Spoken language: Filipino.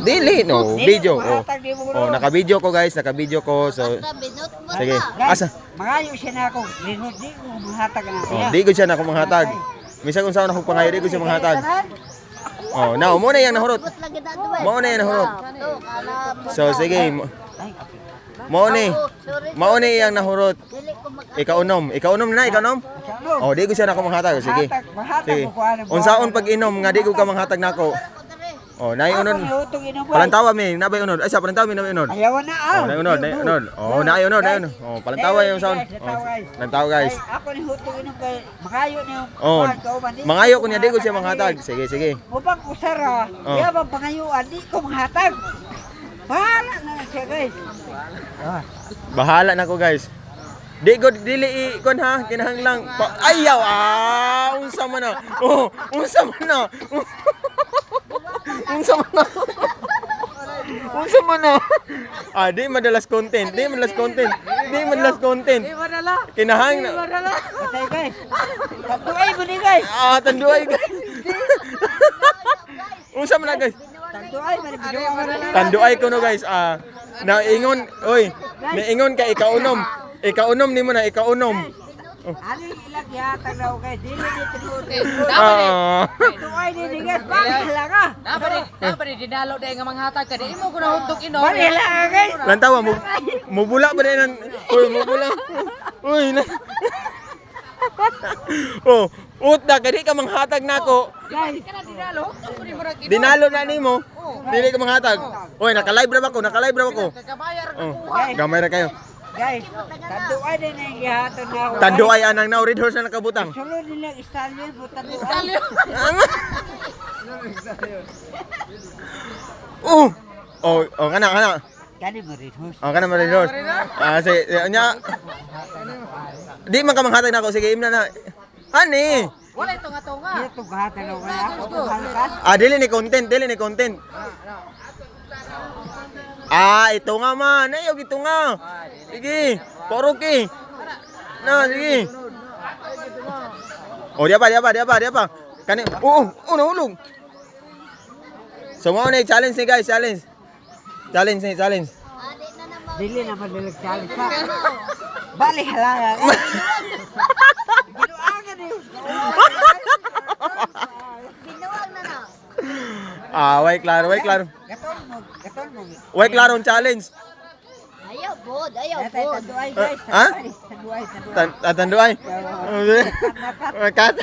Dili no, video. Oh. Mahatag di mo Oh, ron. naka-video ko guys, naka-video ko. So sige. Guys, Asa? mangayo siya na ako. Di ko mahatag na. Oh, di gud siya na ako manghatag. Misag unsa na ako pangayo, di gud siya manghatag. Oh, now mo na yang nahurot. Mo na yang nahurot. So sige. Mo ni yang nahurot. Ikaw unom na, ikaw unom. Oh, di ko siya na ako manghatag. Sige. Sige. Unsaon pag inom nga di ko ka manghatag nako. Oh, nay unod. Palantawa mi, nabay unod. Ay sa palantawa mi nabay unod. Ayaw na ah. Oh, nay unod, nay unod. Oh, nay unod, nay unod. Oh, palantawa yung sound. Oh, palantawa guys. Ako ni hutong inom kay mangayo niyo. Oh, mangayo ko niya di ko siya manghatag. Sige, sige. Upang usara, ya bang pangayuan di ko manghatag. Bahala na siya guys. Bahala na ko guys. Di ko dili ikon ha, kinahanglang ayaw unsa man na. Oh, unsa man na. Unsa man na. Unsa man na. Di madalas content, di madalas content. Di madalas content. Di madala. Kinahang Di madala. Patay guys. Tanduay mo ni guys. Tanduay guys. Unsa man na guys? Tanduay man video mo na. Tanduay ko no guys. Naingon, oy. Naingon ka ikaunom. Ikaunom nimo na, ikaunom. Ani ilag yatag daw kay dili ni tinuro. Tanduay ni guys. Bahala ka. Dapat dinalo dai nga manghatag ka di mo ko na hutog inom. Bahala ka guys. Lantawa mo bula ba din? Uy, mo bula. Uy. Oh, utda kadi ka manghatag nako. Guys, Kana dinalo, ako ni murag inom. Dinalo na nimo. Dili ka manghatag. Uy, naka-live ra ba ko? Naka-live ra ba ko? Kakabayar ka Oh, kuha. gamay ra kayo. guys, tanduay din ang gihatag na ako. Tanduay anang na red horse na nakabutang. Sulod nila istalyon po tanduay. Oh, kana. Kani mo rin host. Oh, kana red horse. Sige, nya. Di man ka manghatag nako, sige imna na. Ani? Wala ito nga to nga. Ito gahatag na ako. Bahala ka. Dili ni content. Ito nga man. Ayaw ito nga. Sige, poroki. Na, sige. Oh, dia pa. Kani, nahulog. So, mo na challenge ni guys, challenge. Challenge. Dili na madalag challenge pa. Bali halanga. Ginuangan niyo. Binuwag na na. Way klaro. Gaton mo. Way klaro ang challenge. Ayaw bod. Tanduay guys. Ha? Tanduay. Tanduay. Kat.